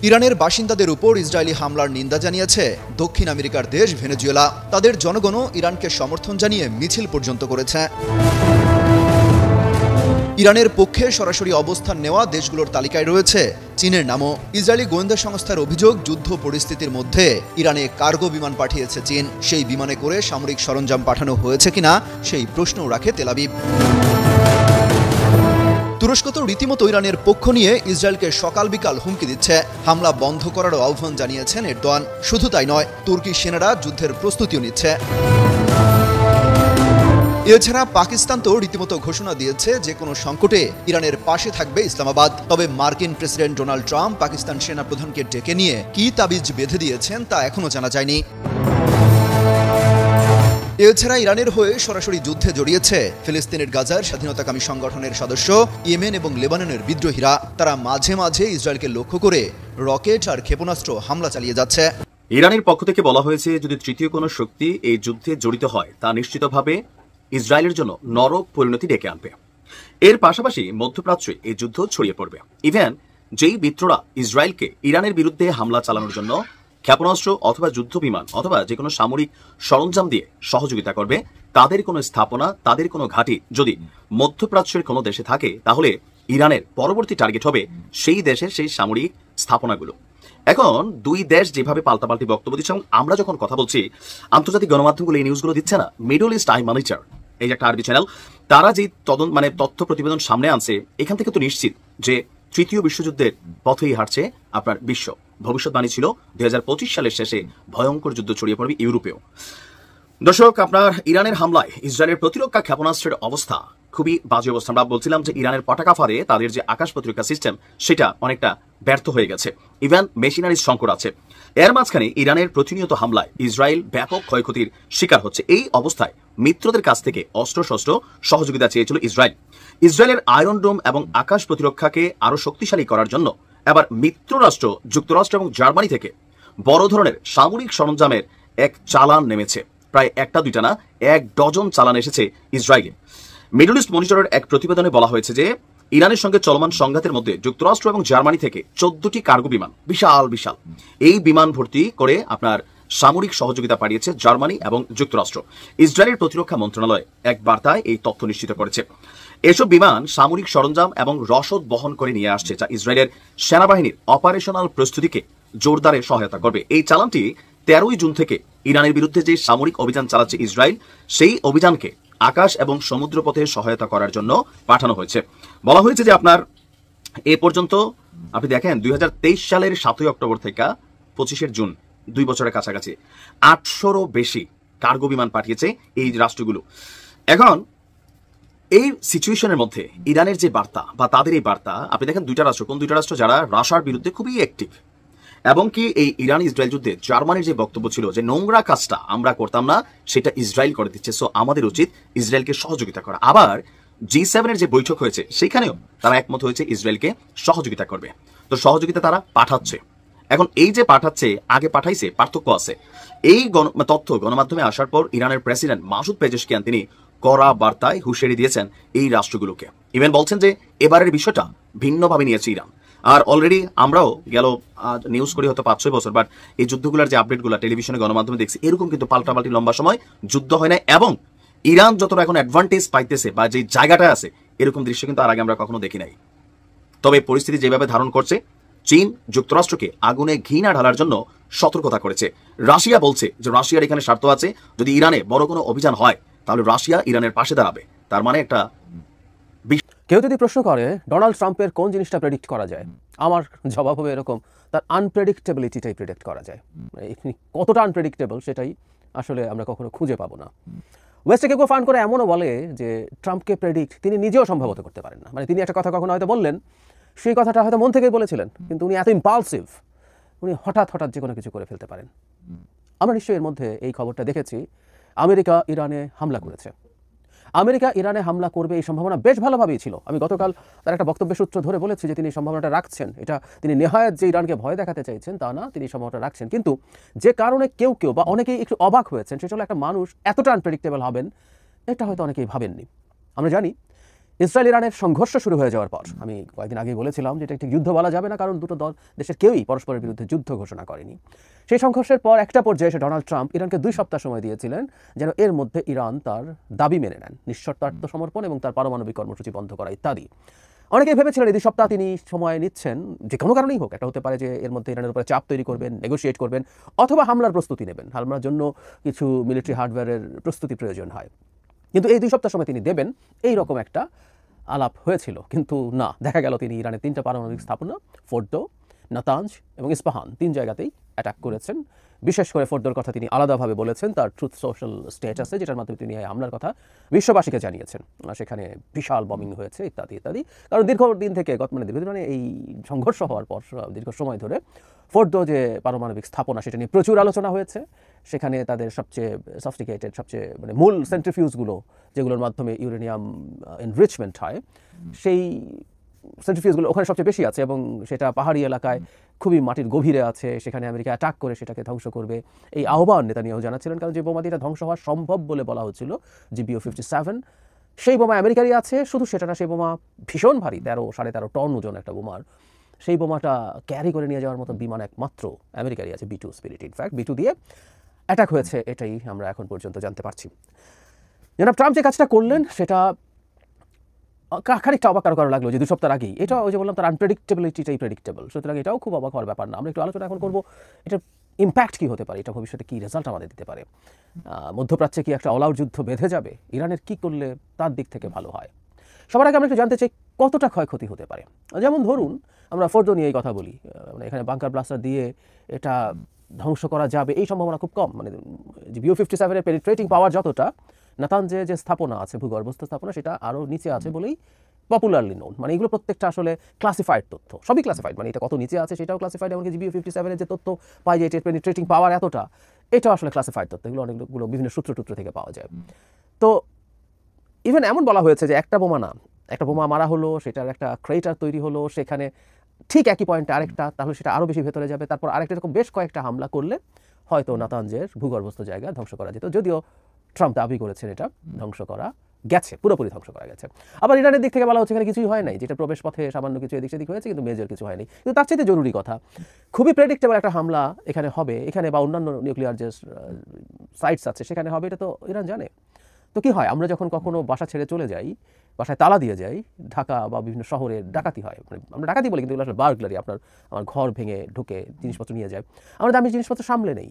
ইরানের বাসিন্দাদের উপর ইসরায়েলি হামলার নিন্দা জানিয়েছে দক্ষিণ আমেরিকার দেশ ভেনেজুয়েলা। তাদের জনগণও ইরানকে সমর্থন জানিয়ে মিছিল পর্যন্ত করেছে। ইরানের পক্ষে সরাসরি অবস্থান নেওয়া দেশগুলোর তালিকায় রয়েছে চীনের নামও। ইসরায়েলি গোয়েন্দা সংস্থার অভিযোগ, যুদ্ধ পরিস্থিতির মধ্যে ইরানে কার্গো বিমান পাঠিয়েছে চীন। সেই বিমানে করে সামরিক সরঞ্জাম পাঠানো হয়েছে কিনা সেই প্রশ্নও রাখে তেল আবিব। তুরস্ক তো রীতিমতো ইরানের পক্ষ নিয়ে ইসরায়েলকে সকাল বিকাল হুমকি দিচ্ছে। হামলা বন্ধ করারও আহ্বান জানিয়েছেন এরদোয়ান। শুধু তাই নয়, তুর্কি সেনারা যুদ্ধের প্রস্তুতিও নিচ্ছে। এছাড়া পাকিস্তান তো রীতিমতো ঘোষণা দিয়েছে যে কোনো সংকটে ইরানের পাশে থাকবে ইসলামাবাদ। তবে মার্কিন প্রেসিডেন্ট ডোনাল্ড ট্রাম্প পাকিস্তান সেনাপ্রধানকে ডেকে নিয়ে কি তাবিজ বেঁধে দিয়েছেন তা এখনো জানা যায়নি। এছাড়া ইরানের হয়ে সরাসরি যুদ্ধে জড়িয়েছে ফিলিস্তিনের গাজার স্বাধীনতাকামী সংগঠনের সদস্য, ইয়েমেন এবং লেবাননের বিদ্রোহীরা। তারা মাঝে মাঝে ইসরায়েলকে লক্ষ্য করে রকেট আর ক্ষেপণাস্ত্র হামলা চালিয়ে যাচ্ছে। ইরানের পক্ষ থেকে বলা হয়েছে যদি তৃতীয় কোনো শক্তি এই যুদ্ধে জড়িত হয় তা নিশ্চিতভাবে ইসরায়েলের জন্য নরক পরিণতি ডেকে আনবে। এর পাশাপাশি মধ্যপ্রাচ্যে এই যুদ্ধ ছড়িয়ে পড়বে। ইভেন যেই মিত্ররা ইসরায়েলকে ইরানের বিরুদ্ধে হামলা চালানোর জন্য ক্ষেপণাস্ত্র অথবা যুদ্ধ বিমান অথবা যে কোনো সামরিক সরঞ্জাম দিয়ে সহযোগিতা করবে, তাদের কোনো স্থাপনা, তাদের কোনো ঘাঁটি যদি মধ্যপ্রাচ্যের কোনো দেশে থাকে, তাহলে ইরানের পরবর্তী টার্গেট হবে সেই দেশের সেই সামরিক স্থাপনাগুলো। এখন দুই দেশ যেভাবে পাল্টাপাল্টি বক্তব্য দিচ্ছে, এবং আমরা যখন কথা বলছি আন্তর্জাতিক গণমাধ্যমগুলো এই নিউজগুলো দিচ্ছে না, মিডল ইস্ট আই মনিটর, এই যে একটা আরবি চ্যানেল, তারা যে তথ্য প্রতিবেদন সামনে আনছে, এখান থেকে তো নিশ্চিত যে তৃতীয় বিশ্বযুদ্ধের পথেই হাঁটছে আপনার বিশ্ব। ভবিষ্যৎবাণী ছিল 2025 সালের শেষে ভয়ঙ্কর যুদ্ধ ছড়িয়ে পড়বে ইউরোপেও। দর্শক, আপনার ইরানের হামলায় ইসরায়েলের প্রতিরক্ষা ক্ষেপণাস্ত্রের অবস্থা খুবই বাজে অবস্থা। আমরা বলছিলাম যে ইরানের পতাকা ফাঁড়ে তাদের যে আকাশ প্রতিরক্ষা সিস্টেম সেটা অনেকটা ব্যর্থ হয়ে গেছে। ইভেন মেশিনারির সংকট আছে। এর মাঝখানে ইরানের প্রতিনিয়ত হামলায় ইসরায়েল ব্যাপক ক্ষয়ক্ষতির শিকার হচ্ছে। এই অবস্থায় মিত্রদের কাছ থেকে অস্ত্রশস্ত্র সহযোগিতা চেয়েছিল ইসরায়েল। ইসরায়েলের আয়রন ডোম এবং আকাশ প্রতিরক্ষাকে আরো শক্তিশালী করার জন্য এবার মিত্ররাষ্ট্র যুক্তরাষ্ট্র এবং জার্মানি থেকে বড় ধরনের সামরিক সরঞ্জামের এক চালান নেমেছে। প্রায় একটা দুইটা না, 1 ডজন চালান এসেছে ইসরায়েলে। মিডল ইস্ট মনিটরের এক প্রতিবেদনে বলা হয়েছে যে ইরানের সঙ্গে চলমান সংঘাতের মধ্যে যুক্তরাষ্ট্র এবং জার্মানি থেকে 14টি কার্গো বিমান, বিশাল বিশাল এই বিমান ভর্তি করে আপনার সামরিক সহযোগিতা পাঠিয়েছে জার্মানি এবং যুক্তরাষ্ট্র। ইসরায়েলের প্রতিরক্ষা মন্ত্রণালয় এক বার্তায় এই তথ্য নিশ্চিত করেছে। এসব বিমান সামরিক সরঞ্জাম এবং রসদ বহন করে নিয়ে আসছে, যা ইসরায়েলের সেনাবাহিনীর অপারেশনাল প্রস্তুতিকে জোরদারে সহায়তা করবে। এই চালানটি 13ই জুন থেকে ইরানের বিরুদ্ধে যে সামরিক অভিযান চালাচ্ছে ইসরায়েল, সেই অভিযানকে আকাশ এবং সমুদ্রপথে সহায়তা করার জন্য পাঠানো হয়েছে। বলা হয়েছে যে আপনার এ পর্যন্ত আপনি দেখেন 2023 সালের 7ই অক্টোবর থেকে 25 জুন, 2 বছরের কাছাকাছি 800রও বেশি কার্গো বিমান পাঠিয়েছে এই রাষ্ট্রগুলো। এখন এই সিচুয়েশনের মধ্যে ইরানের যে বার্তা বা তাদের এই বার্তা, আপনি দেখেন দুইটা রাষ্ট্র, কোন দুইটা রাষ্ট্র যারা রাশিয়ার বিরুদ্ধে খুবই অ্যাক্টিভ, এবং কি এই ইরান ইসরায়েল যুদ্ধে জার্মানির যে বক্তব্য ছিল যে নোংরা কাজটা আমরা করতাম না, সেটা ইসরায়েল করে দিচ্ছে, সো আমাদের উচিত ইসরায়েলকে সহযোগিতা করা। আবার G7 এর যে বৈঠক হয়েছে সেখানেও তারা একমত হয়েছে ইসরায়েলকে সহযোগিতা করবে। তো সহযোগিতা তারা পাঠাচ্ছে। এখন এই যে পাঠাচ্ছে, আগে পাঠাইছে, পার্থক্য আছে। এই তথ্য গণমাধ্যমে আসার পর ইরানের প্রেসিডেন্ট মাসুদ পেজেশকিয়ান তিনি কড়া বার্তায় হুঁশিয়ারি দিয়েছেন এই রাষ্ট্রগুলোকে। ইভেন বলছেন যে এবারের বিষয়টা ভিন্নভাবে নিয়েছে ইরান। আর অলরেডি আমরাও গেল নিউজ করি হয়তো 5-6 বছর, বাট এই যুদ্ধগুলোর যে আপডেটগুলো টেলিভিশনে গণমাধ্যমে দেখছি, এরকম কিন্তু পাল্টাপাল্টি লম্বা সময় যুদ্ধ হয় না। এবং ইরান যতটা এখন অ্যাডভান্টেজ পাইতেছে বা যে জায়গাটা আছে, এরকম দৃশ্য কিন্তু আর আগে আমরা কখনো দেখি নাই। তবে পরিস্থিতি যেভাবে ধারণ করছে, চীন যুক্তরাষ্ট্রকে আগুনে ঘি না ঢালার জন্য সতর্কতা করেছে। রাশিয়া বলছে যে রাশিয়ার এখানে স্বার্থ আছে, যদি ইরানে বড় কোনো অভিযান হয় তাহলে রাশিয়া ইরানের পাশে দাঁড়াবে। তার মানে একটা কেউ যদি প্রশ্ন করে ডোনাল্ড ট্রাম্পের কোন জিনিসটা প্রেডিক্ট করা যায়, আমার জবাব হবে এরকম, তার আনপ্রেডিক্টেবিলিটিটাই প্রেডিক্ট করা যায়। কতটা আনপ্রেডিক্টেবল সেটাই আসলে আমরা কখনো খুঁজে পাবো না। ওয়েস্টে কেউ ফান্ড করে এমনও বলে যে ট্রাম্পকে প্রেডিক্ট তিনি নিজেও সম্ভবত করতে পারেন না। মানে তিনি একটা কথা কখনো হয়তো বললেন, সেই কথাটা হয়তো মন থেকেই বলেছিলেন, কিন্তু উনি এত ইম্পালসিভ, উনি হঠাৎ হঠাৎ যে কোনো কিছু করে ফেলতে পারেন। আমরা নিশ্চয়ই এর মধ্যে এই খবরটা দেখেছি, আমেরিকা ইরানে হামলা করেছে। আমেরিকা ইরানে হামলা করবে এই সম্ভাবনা বেশ ভালোভাবেই ছিল। আমি গতকাল তার একটা বক্তব্যের সূত্র ধরে বলেছি যে তিনি এই সম্ভাবনাটা রাখছেন। এটা তিনি নেহায়াত যে ইরানকে ভয় দেখাতে চাইছেন তা না, তিনি এই সম্ভাবনাটা রাখছেন। কিন্তু যে কারণে কেউ বা অনেকেই একটু অবাক হয়েছেন সেটা হলো একটা মানুষ এতটা আনপ্রেডিক্টেবল হবেন এটা হয়তো অনেকেই ভাবেননি। আমরা জানি ইসরায়েল ইরানের সংঘর্ষ শুরু হয়ে যাওয়ার পর, আমি কয়েকদিন আগেই বলেছিলাম যে এটা একটি যুদ্ধ বলা যাবে না, কারণ দুটো দেশের কেউই পরস্পরের বিরুদ্ধে যুদ্ধ ঘোষণা করেনি। সেই সংঘর্ষের পর একটা পর্যায়ে এসে ডোনাল্ড ট্রাম্প ইরানকে 2 সপ্তাহ সময় দিয়েছিলেন যেন এর মধ্যে ইরান তার দাবি মেনে নেন, নিঃশর্ত আত্মসমর্পণ এবং তার পারমাণবিক কর্মসূচি বন্ধ করা ইত্যাদি। অনেকেই ভেবেছিলেন এই 2 সপ্তাহ তিনি সময় নিচ্ছেন, যে কোনো কারণেই হোক, একটা হতে পারে যে এর মধ্যে ইরানের উপরে চাপ তৈরি করবেন, নেগোশিয়েট করবেন, অথবা হামলার প্রস্তুতি নেবেন, হামলার জন্য কিছু মিলিটারি হার্ডওয়্যারের প্রস্তুতি প্রয়োজন হয়। কিন্তু এই 2 সপ্তাহ সময় তিনি দেবেন এই রকম একটা আলাপ হয়েছিল। কিন্তু না, দেখা গেল তিনি ইরানের 3টা পারমাণবিক স্থাপনা ফোর্দো, নাতাঞ্জ এবং ইস্পাহান 3 জায়গাতেই অ্যাটাক করেছেন। বিশেষ করে ফোর্দোর কথা তিনি আলাদাভাবে বলেছেন তার ট্রুথ সোশ্যাল স্ট্যাটাসে, যেটার মাধ্যমে তিনি এই হামলার কথা বিশ্ববাসীকে জানিয়েছেন। সেখানে বিশাল বমিং হয়েছে ইত্যাদি ইত্যাদি। কারণ দীর্ঘদিন থেকে দীর্ঘদিন মানে এই সংঘর্ষ হওয়ার পর দীর্ঘ সময় ধরে ফোর্দো যে পারমাণবিক স্থাপনা সেটা নিয়ে প্রচুর আলোচনা হয়েছে। সেখানে তাদের সবচেয়ে সফিস্টিকেটেড, সবচেয়ে মানে মূল সেন্ট্রিফিউজগুলো যেগুলোর মাধ্যমে ইউরেনিয়াম এনরিচমেন্ট হয়, সেই সেন্ট্রিফিউজগুলো ওখানে সবচেয়ে বেশি আছে এবং সেটা পাহাড়ি এলাকায় খুবই মাটির গভীরে আছে। সেখানে আমেরিকা অ্যাটাক করে সেটাকে ধ্বংস করবে এই আহ্বান নেতানিয়াহু জানাচ্ছিলেন, কারণ যে বোমা দিয়ে এটা ধ্বংস হওয়া সম্ভব বলে বলা হচ্ছিল GBU-57, সেই বোমা আমেরিকারই আছে। শুধু সেটা না, সেই বোমা ভীষণ ভারী, 13-13.5 টন ওজন একটা বোমার। সেই বোমাটা ক্যারি করে নিয়ে যাওয়ার মতো বিমান একমাত্র আমেরিকারই আছে, B-2 স্পিরিট। ইনফ্যাক্ট B-2 দিয়ে অ্যাটাক হয়েছে, এটাই আমরা এখন পর্যন্ত জানতে পারছি। জনাব ট্রাম্প যে কাজটা করলেন সেটা খানিকটা অবাক কারো লাগলো যে 2 সপ্তাহ আগেই, এটা ওই যে বললাম তার আনপ্রেডিক্টেবিলিটিটাই প্রেডিক্টেবল, সুতরাং এটাও খুব অবাক হওয়ার ব্যাপার না। আমরা একটু আলোচনা এখন করবো এটার ইম্প্যাক্ট কী হতে পারে, এটা ভবিষ্যতে কী রেজাল্ট আমাদের দিতে পারে। মধ্যপ্রাচ্যে কি একটা অল আউট যুদ্ধ বেঁধে যাবে, ইরানের কী করলে তার দিক থেকে ভালো হয়। সবার আগে আমরা একটু জানতে চাই কতটা ক্ষয়ক্ষতি হতে পারে। যেমন ধরুন আমরা ফোর্দো নিয়ে এই কথা বলি, মানে এখানে বাংকার ব্লাস্টার দিয়ে এটা ধ্বংস করা যাবে এই সম্ভাবনা খুব কম। মানে GBU-57 পেনিট্রেটিং পাওয়ার যতটা, নাতাঞ্জে যে স্থাপনা আছে ভূগর্ভস্থ স্থাপনা সেটা আরও নিচে আছে বলেই পপুলারলি নোন। মানে এগুলো প্রত্যেকটা আসলে ক্লাসিফাইড তথ্য, সবই ক্লাসিফাইড, মানে এটা কত নিচে আছে সেটাও ক্লাসিফাইড, এমনকি GBU-57 যে তথ্য পাই যে এটার পেনিট্রেটিং পাওয়ার এতটা, এটাও আসলে ক্লাসিফাইড তথ্য। এগুলো অনেকগুলো বিভিন্ন সূত্র থেকে পাওয়া যায়। তো ইভেন এমন বলা হয়েছে যে একটা বোমা না, একটা বোমা মারা হলো, সেটার একটা ক্রেটার তৈরি হলো, সেখানে ঠিক একই পয়েন্টে আরেকটা, তাহলে সেটা আরও বেশি ভেতরে যাবে, তারপর আরেকটা এরকম বেশ কয়েকটা হামলা করলে হয়তো নাতাঞ্জের ভূগর্ভস্থ জায়গা ধ্বংস করা যেত। যদিও ট্রাম্প দাবি করেছেন এটা ধ্বংস করা গেছে, পুরোপুরি ধ্বংস করা গেছে। আবার ইরানের দিক থেকে বলা হচ্ছে এখানে কিছুই হয় নাই, যেটা প্রবেশ পথে সামান্য কিছু এদিক সেদিক হয়েছে, কিন্তু মেজর কিছু হয়নি। কিন্তু তার চাইতে জরুরি কথা, খুবই প্রেডিক্টেবল একটা হামলা এখানে হবে, এখানে বা অন্যান্য নিউক্লিয়ার যে সাইটস আছে সেখানে হবে, এটা তো ইরান জানে। তো কি হয়, আমরা যখন কখনো বাসা ছেড়ে চলে যাই, বাসায় তালা দিয়ে যাই, ঢাকা বা বিভিন্ন শহরে ডাকাতি হয়, মানে আমরা ডাকাতি বলি কিন্তু এগুলো আসলে বার্গলারি, আমার ঘর ভেঙে ঢুকে জিনিসপত্র নিয়ে যায়। আমরা দামি জিনিসপত্র সামলে নেই,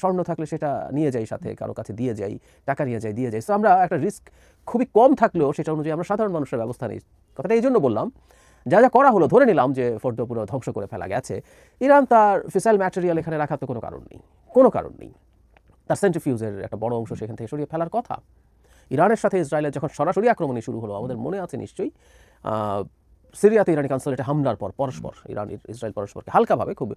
স্বর্ণ থাকলে সেটা নিয়ে যাই, সাথে কারো কাছে দিয়ে যাই, টাকা নিয়ে যাই, দিয়ে যাই। সো আমরা একটা রিস্ক খুবই কম থাকলেও সেটা অনুযায়ী আমরা সাধারণ মানুষের ব্যবস্থা নেই। কথাটা এই জন্য বললাম, যা যা করা হলো, ধরে নিলাম যে ফোর্দো পুরো ধ্বংস করে ফেলা গেছে, ইরান তার ফিসাইল ম্যাটেরিয়াল এখানে রাখার তো কোনো কারণ নেই। তার সেন্ট্রিফিউজের একটা বড় অংশ সেখান থেকে সরিয়ে ফেলার কথা। ইরানের সাথে ইসরায়েলের যখন সরাসরি আক্রমণই শুরু হলো, আমাদের মনে আছে নিশ্চয়ই সিরিয়াতে ইরানি কনসুলেটে হামলার পর পরস্পর ইসরায়েল পরস্পরকে হালকাভাবে খুব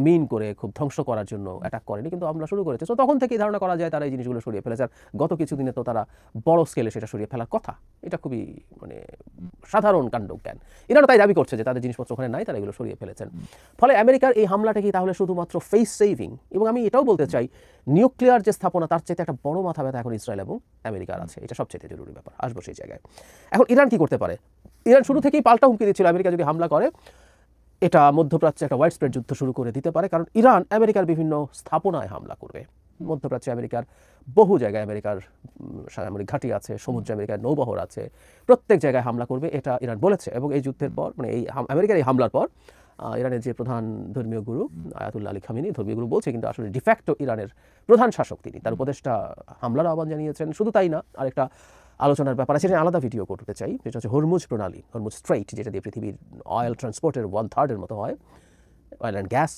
মিন করে খুব ধ্বংস করার জন্য অ্যাটাক করেনি, কিন্তু হামলা শুরু করেছে। তো তখন থেকেই ধারণা করা যায় তারা এই জিনিসগুলো সরিয়ে ফেলেছে। আর গত কিছুদিনে তো তারা বড় স্কেলে সেটা সরিয়ে ফেলার কথা। এটা খুবই মানে সাধারণ কাণ্ডজ্ঞান। ইরানও তাই দাবি করছে যে তাদের জিনিসপত্র ওখানে নাই, তারা এগুলো সরিয়ে ফেলেছেন। ফলে আমেরিকার এই হামলাটা কি তাহলে শুধুমাত্র ফেস সেভিং? এবং আমি এটাও বলতে চাই, নিউক্লিয়ার যে স্থাপনা তার চাইতে একটা বড় মাথা ব্যথা এখন ইসরায়েল এবং আমেরিকার আছে। এটা সবচেয়ে জরুরি ব্যাপার, আসবো সেই জায়গায়। এখন ইরান কি করতে পারে? ইরান শুরু থেকেই পাল্টা হুমকি দিচ্ছিল, আমেরিকা যদি হামলা করে এটা মধ্যপ্রাচ্যে একটা ওয়াইড স্প্রেড যুদ্ধ শুরু করে দিতে পারে, কারণ ইরান আমেরিকার বিভিন্ন স্থাপনায় হামলা করবে। মধ্যপ্রাচ্যে আমেরিকার বহু জায়গায় আমেরিকার সামরিক ঘাঁটি আছে, সমুদ্রে আমেরিকার নৌবহর আছে, প্রত্যেক জায়গায় হামলা করবে এটা ইরান বলেছে। এবং এই যুদ্ধের পর মানে এই আমেরিকার এই হামলার পর ইরানের যে প্রধান ধর্মীয় গুরু আয়াতুল্লাহ আলী খামিনি, ধর্মীয় গুরু বলছে কিন্তু আসলে ডিফ্যাক্টো ইরানের প্রধান শাসক তিনি, তার উপদেষ্টা হামলার আহ্বান জানিয়েছেন। শুধু তাই না, আরেকটা আলোচনার ব্যাপার আছে, সেটা আলাদা ভিডিও করতে চাই, সেটা হচ্ছে হরমুজ প্রণালী, হরমুজ স্ট্রেইট, যেটা দিয়ে পৃথিবীর অয়েল ট্রান্সপোর্টের 1/3 মতো হয়, অয়েল অ্যান্ড গ্যাস।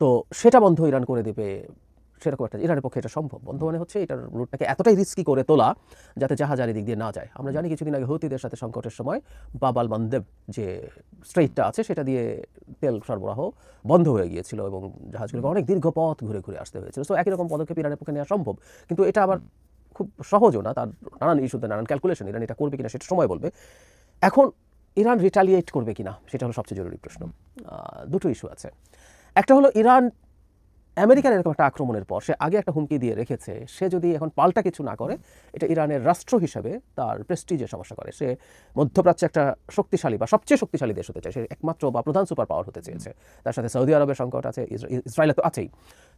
তো সেটা বন্ধ ইরান করে দেবে, সেরকম একটা ইরানের পক্ষে এটা সম্ভব। বন্ধ মানে হচ্ছে এটার রুটটাকে এতটাই রিস্কি করে তোলা যাতে জাহাজ আর দিক দিয়ে না যায়। আমরা জানি কিছুদিন আগে হুতিদের সাথে সংকটের সময় বাবাল মান্দেব যে স্ট্রেইটটা আছে সেটা দিয়ে তেল সরবরাহ বন্ধ হয়ে গিয়েছিল এবং জাহাজগুলোকে অনেক দীর্ঘ পথ ঘুরে ঘুরে আসতে হয়েছিল। সো একই রকম পদক্ষেপ ইরানের পক্ষে নেওয়া সম্ভব, কিন্তু এটা আবার খুব সহজও না, তার নানান ইস্যুতে নানান ক্যালকুলেশন। ইরান এটা করবে কিনা সেটা সময় বলবে। এখন ইরান রিটালিয়েট করবে কিনা সেটা হলো সবচেয়ে জরুরি প্রশ্ন। দুটো ইস্যু আছে। একটা হলো ইরান আমেরিকার এরকম একটা আক্রমণের পর সে আগে একটা হুমকি দিয়ে রেখেছে, সে যদি এখন পাল্টা কিছু না করে এটা ইরানের রাষ্ট্র হিসেবে তার প্রেস্টিজের সমস্যা করে। সে মধ্যপ্রাচ্যে একটা শক্তিশালী বা সবচেয়ে শক্তিশালী দেশ হতে চায়, সে একমাত্র বা প্রধান সুপার পাওয়ার হতে চেয়েছে। তার সাথে সৌদি আরবের সংকট আছে, ইসরায়েলে তো আছেই।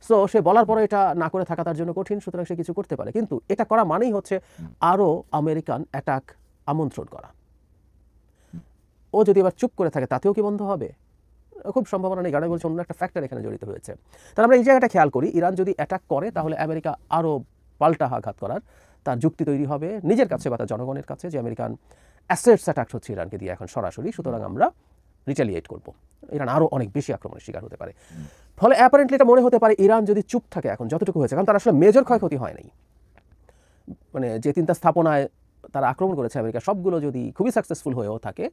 সো সে বলার পরে এটা না করে থাকা তার জন্য কঠিন, সুতরাং সে কিছু করতে পারে, কিন্তু এটা করা মানেই হচ্ছে আরও আমেরিকান অ্যাটাক আমন্ত্রণ করা। ও যদি এবার চুপ করে থাকে তাতেও কি বন্ধ হবে? খুব সম্ভাবনা নেই, কারণ বলছে অন্য একটা ফ্যাক্টর এখানে জড়িত হয়েছে। তাহলে আমরা এই জায়গাটা খেয়াল করি, ইরান যদি অ্যাটাক করে তাহলে আমেরিকা আরও পাল্টা আঘাত করার তার যুক্তি তৈরি হবে নিজের কাছে বা তার জনগণের কাছে যে আমেরিকান অ্যাসেটস অ্যাটাক হচ্ছে ইরানকে দিয়ে এখন সরাসরি, সুতরাং আমরা রিটালিয়েট করব। ইরান আরও অনেক বেশি আক্রমণের শিকার হতে পারে। ফলে অ্যাপারেন্টলি এটা মনে হতে পারে ইরান যদি চুপ থাকে এখন যতটুকু হয়েছে, কারণ তার আসলে মেজর ক্ষয়ক্ষতি হয় নাই, মানে যে 3টা স্থাপনায় তারা আক্রমণ করেছে আমেরিকা সবগুলো যদি খুবই সাকসেসফুল হয়েও থাকে,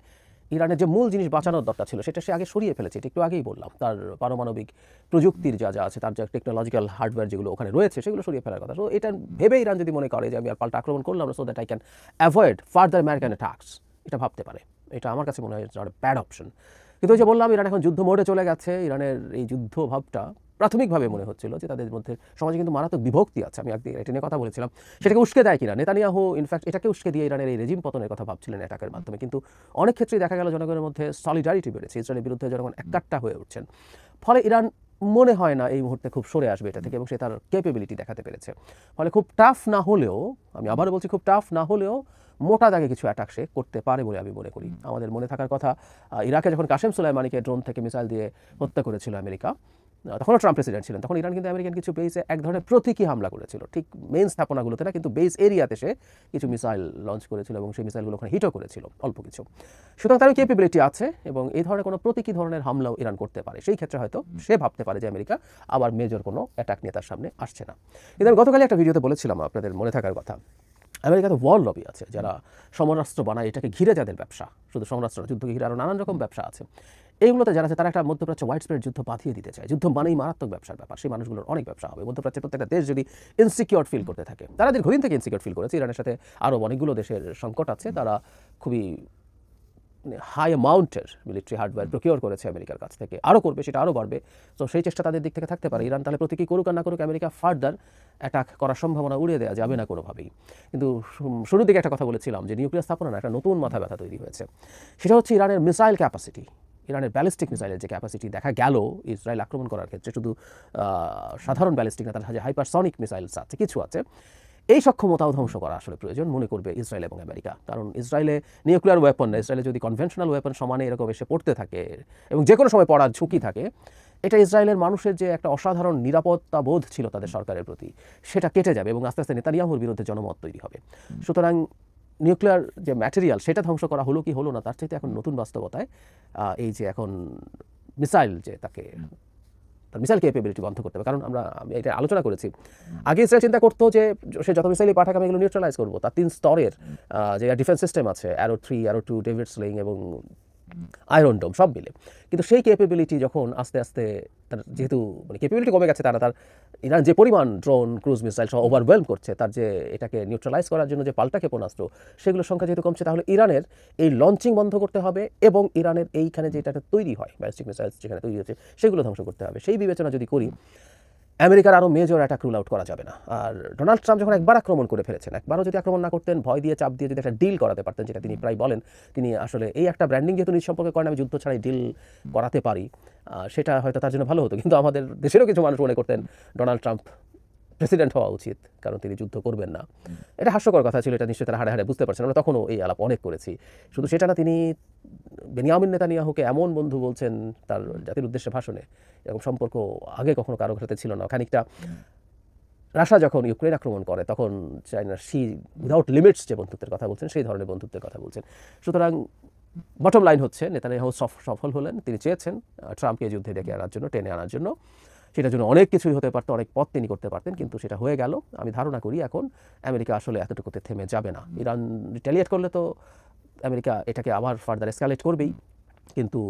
ইরানের যে মূল জিনিস বাঁচানোর দরকার ছিল সেটা সে আগে সরিয়ে ফেলেছে। এটা একটু আগেই বললাম, তার পারমাণবিক প্রযুক্তির যা যা আছে, তার যা টেকনোলজিক্যাল হার্ডওয়্যার যেগুলো ওখানে রয়েছে সেগুলো সরিয়ে ফেলার কথা। তো এটা ভেবে ইরান যদি মনে করে যে আমি আর পাল্টা আক্রমণ করলাম না, so that I can avoid further American attacks, এটা ভাবতে পারে। এটা আমার কাছে মনে হয় নট এ ব্যাড অপশন। কিন্তু ওই যে বললাম, ইরান এখন যুদ্ধ মোডে চলে গেছে। ইরানের এই যুদ্ধ ভাবটা প্রাথমিকভাবে মনে হচ্ছিল যে তাদের মধ্যে সমাজে কিন্তু মারাত্মক বিভক্তি আছে, আমি একদিন এটা নিয়ে কথা বলেছিলাম, সেটাকে উস্কে দেয় কিনা নেতানিয়াহু। ইনফ্যাক্ট এটাকে উস্কে দিয়ে ইরানের এই রেজিম পতনের কথা ভাবছিলেন অ্যাটাকের মাধ্যমে, কিন্তু অনেক ক্ষেত্রেই দেখা গেল জনগণের মধ্যে সলিডারিটি বেড়েছে, ইসরায়েলের বিরুদ্ধে জনগণ একাট্টা হয়ে উঠছেন। ফলে ইরান মনে হয় না এই মুহূর্তে খুব সরে আসবে এটা থেকে, এবং সে তার ক্যাপেবিলিটি দেখাতে পেরেছে। ফলে খুব টাফ না হলেও, আমি আবারও বলছি, খুব টাফ না হলেও মোটা দাগে কিছু অ্যাটাক সে করতে পারে বলে আমি মনে করি। আমাদের মনে থাকার কথা, ইরাকে যখন কাসেম সুলাইমানিকে ড্রোন থেকে মিসাইল দিয়ে হত্যা করেছিল আমেরিকা, তখনও ট্রাম্প প্রেসিডেন্ট ছিলেন, তখন ইরান কিন্তু আমেরিকান কিছু বেসে এক ধরনের প্রতীকী হামলা করেছিল, ঠিক মেইন স্থাপনাগুলোতে না, কিন্তু বেস এরিয়াতে সে কিছু মিসাইল লঞ্চ করেছিল এবং সেই মিসাইলগুলো ওখানে হিটও করেছিল অল্প কিছু। সুতরাং তার ক্যাপেবিলিটি আছে এবং এই ধরনের কোনো প্রতীকী ধরনের হামলাও ইরান করতে পারে। সেই ক্ষেত্রে হয়তো সে ভাবতে পারে যে আমেরিকা আবার মেজর কোনো অ্যাটাক নিয়ে তার সামনে আসছে না। কিন্তু আমি গতকালই একটা ভিডিওতে বলেছিলাম, আপনাদের মনে থাকার কথা, আমেরিকাতে ওয়ার লবি আছে যারা সমরাস্ত্র বানায়, এটাকে ঘিরে যাদের ব্যবসা, শুধু সমরাস্ত্র যুদ্ধকে ঘিরে আরও নানান রকম ব্যবসা আছে, এইগুলোতে যারা আছে তারা একটা মধ্যপ্রাচ্যে ওয়াইড স্প্রেড যুদ্ধ বাঁধিয়ে দিতে চায়। যুদ্ধ মানেই মারাত্মক ব্যবসার ব্যাপার, সেই মানুষগুলোর অনেক ব্যবসা হবে। মধ্যপ্রাচ্যের প্রত্যেকটা দেশ যদি ইনসিকিউর ফিল করতে থাকে, তারা দীর্ঘদিন থেকে ইনসিকিউর ফিল করেছে, ইরানের সাথে আরও অনেকগুলো দেশের সংকট আছে, তারা খুবই হাই অ্যামাউন্টের মিলিটারি হার্ডওয়্যার প্রকিওর করেছে আমেরিকার কাছ থেকে, আরও করবে, সেটা আরও বাড়বে। তো সেই চেষ্টা তাদের দিক থেকে থাকতে পারে। ইরান তাহলে প্রতীকী করুক আর না করুক, আমেরিকা ফার্দার অ্যাটাক করার সম্ভাবনা উড়িয়ে দেওয়া যাবে না কোনোভাবেই। কিন্তু শুরুর দিকে একটা কথা বলেছিলাম যে নিউক্লিয়ার স্থাপনা একটা নতুন মাথা ব্যথা তৈরি হয়েছে, সেটা হচ্ছে ইরানের মিসাইল ক্যাপাসিটি। ইরানের ব্যালিস্টিক মিসাইলের যে ক্যাপাসিটি দেখা গেল ইসরায়েল আক্রমণ করার ক্ষেত্রে, শুধু সাধারণ ব্যালিস্টিক না, তার যে হাইপারসনিক মিসাইলস আছে, কিছু আছে, এই সক্ষমতাও ধ্বংস করা আসলে প্রয়োজন মনে করবে ইসরায়েল এবং আমেরিকা। কারণ ইসরায়েলে নিউক্লিয়ার ওয়েপন না, ইসরায়েলে যদি কনভেনশনাল ওয়েপন সমানে এরকম এসে পড়তে থাকে এবং যে কোনো সময় পড়ার ঝুঁকি থাকে, এটা ইসরায়েলের মানুষের যে একটা অসাধারণ নিরাপত্তা বোধ ছিল তাদের সরকারের প্রতি, সেটা কেটে যাবে এবং আস্তে আস্তে নেতানিয়াহুর বিরুদ্ধে জনমত তৈরি হবে। সুতরাং নিউক্লিয়ার যে ম্যাটেরিয়াল সেটা ধ্বংস করা হলো কি হলো না, তার চাইতে এখন নতুন বাস্তবতায় এই যে এখন মিসাইল, যে তাকে তার মিসাইল ক্যাপেবিলিটি বন্ধ করতে হবে। কারণ আমি এটা আলোচনা করেছি, আগে ইসরায়েল চিন্তা করতো যে সে যত মিসাইলই পাঠাক আমি এগুলো নিউট্রালাইজ করবো। তার 3 স্তরের যে ডিফেন্স সিস্টেম আছে, অ্যারো 3, অ্যারো 2, ডেভিড স্লিং এবং আয়রন ডোম সব মিলে, কিন্তু সেই ক্যাপেবিলিটি যখন আস্তে আস্তে তার যেহেতু মানে ক্যাপেবিলিটি কমে গেছে, তার ইরান যে পরিমাণ ড্রোন, ক্রুজ মিসাইল সহ ওভারওয়েলম করছে, তার যে এটাকে নিউট্রালাইজ করার জন্য যে পাল্টা ক্ষেপণাস্ত্র সেগুলোর সংখ্যা যেহেতু কমছে, তাহলে ইরানের এই লঞ্চিং বন্ধ করতে হবে এবং ইরানের এইখানে যেটা তৈরি হয় ব্যালিস্টিক মিসাইল যেখানে তৈরি হচ্ছে সেগুলো ধ্বংস করতে হবে। সেই বিবেচনা যদি করি, আমেরিকার আরও মেজর অ্যাটাক রুল আউট করা যাবে না। আর ডোনাল্ড ট্রাম্প যখন একবার আক্রমণ করে ফেলেছেন, একবারও যদি আক্রমণ না করতেন, ভয় দিয়ে চাপ দিয়ে যদি একটা ডিল করাতে পারতেন, যেটা তিনি প্রায় বলেন, তিনি আসলে এই একটা ব্র্যান্ডিং যেহেতু নিজ সম্পর্কে করেন, আমি যুদ্ধ ছাড়াই ডিল করাতে পারি, সেটা হয়তো তার জন্য ভালো হতো। কিন্তু আমাদের দেশেরও কিছু মানুষ মনে করতেন ডোনাল্ড ট্রাম্প প্রেসিডেন্ট হওয়া উচিত, কারণ তিনি যুদ্ধ করবেন না। এটা হাস্যকর কথা ছিল, এটা নিশ্চয়ই তারা হাড়ে হাড়ে বুঝতে পারছেন। আমরা তখনও এই আলাপ অনেক করেছি। শুধু সেটা না, তিনি বেনিয়ামিন নেতানিয়াহুকে এমন বন্ধু বলছেন তার জাতির উদ্দেশ্যে ভাষণে, এরকম সম্পর্ক আগে কখনো কারো সাথে ছিল না। খানিকটা রাশিয়া যখন ইউক্রেন আক্রমণ করে তখন চায়নার উইদাউট লিমিটস যে বন্ধুত্বের কথা বলছেন সেই ধরনের বন্ধুত্বের কথা বলছেন। সুতরাং বটম লাইন হচ্ছে নেতানিয়াহু সফল হলেন, তিনি চেয়েছেন ট্রাম্পকে যুদ্ধে ডেকে আনার জন্য, টেনে আনার জন্য। সেটার জন্য অনেক কিছুই হতে পারতো, অনেক পথ তিনি করতে পারতেন, কিন্তু সেটা হয়ে গেল। আমি ধারণা করি এখন আমেরিকা আসলে এতটুকুতে থেমে যাবে না। ইরান রিটালিয়েট করলে তো আমেরিকা এটাকে আবার ফার্দার এসকালেট করবেই, কিন্তু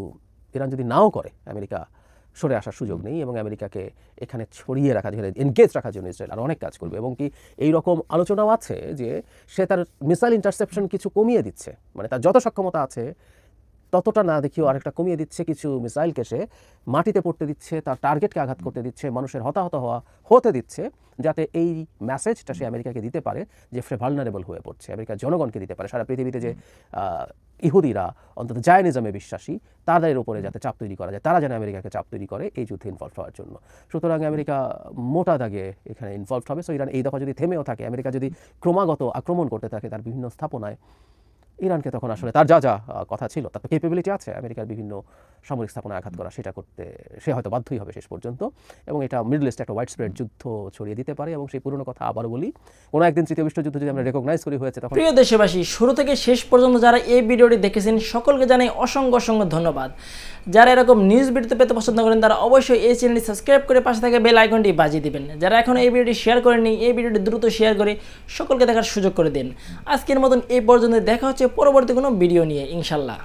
ইরান যদি নাও করে আমেরিকা সরে আসার সুযোগ নেই, এবং আমেরিকাকে এখানে ছড়িয়ে রাখার জন্য, এনগেজ রাখার জন্য ইসরায়েল আর অনেক কাজ করবে। এবং কি এই রকম আলোচনাও আছে যে সে তার মিসাইল ইন্টারসেপশন কিছু কমিয়ে দিচ্ছে, মানে তার যত সক্ষমতা আছে ততটা না দেখিও আরেকটা কমিয়ে দিচ্ছে, কিছু মিসাইলকে সে মাটিতে পড়তে দিচ্ছে, তার টার্গেটকে আঘাত করতে দিচ্ছে, মানুষের হতাহত হতে দিচ্ছে, যাতে এই মেসেজটা সে আমেরিকাকে দিতে পারে যে সে ভালনারেবল হয়ে পড়ছে, আমেরিকার জনগণকে দিতে পারে, সারা পৃথিবীতে যে ইহুদিরা অন্তত জায়নিজমে বিশ্বাসী তাদের উপরে যাতে চাপ তৈরি করা যায়, তারা যেন আমেরিকাকে চাপ তৈরি করে এই যুদ্ধে ইনভলভ হওয়ার জন্য। সুতরাং আমেরিকা মোটা দাগে এখানে ইনভলভ হবে। সো ইরান এই দফা যদি থেমেও থাকে, আমেরিকা যদি ক্রমাগত আক্রমণ করতে থাকে তার বিভিন্ন স্থাপনায়, ইরানকে তখন আসলে তার যা যা কথা ছিল, তার তো ক্যাপাবিলিটি আছে আমেরিকার বিভিন্ন সামরিক স্থাপনায় আঘাত করা, সেটা করতে সে হয়তো বাধ্যই হবে শেষ পর্যন্ত, এবং এটা মিডল ইস্টে একটা ওয়াইড স্প্রেড যুদ্ধ ছড়িয়ে দিতে পারে। এবং সেই পুরনো কথা আবারও বলি, কোনো একদিন তৃতীয় বিশ্বযুদ্ধ যদি আমরা রেকগনাইজ করি হয়েছে তখন। প্রিয় দেশবাসী, শুরু থেকে শেষ পর্যন্ত যারা এই ভিডিওটি দেখেছেন সকলকে জানাই অসংখ্য অসংখ্য ধন্যবাদ। যারা এরকম নিউজ ভিডিও পেতে পছন্দ করেন তারা অবশ্যই এই চ্যানেলটি সাবস্ক্রাইব করে পাশে থাকা বেল আইকনটি বাজিয়ে দিবেন। যারা এখন এই ভিডিওটি শেয়ার করেননি, এই ভিডিওটি দ্রুত শেয়ার করে সকলকে দেখার সুযোগ করে দিন। আজকের মতন এই পর্যন্ত, দেখা হচ্ছে পরবর্তী কোনো ভিডিও নিয়ে ইনশাল্লাহ।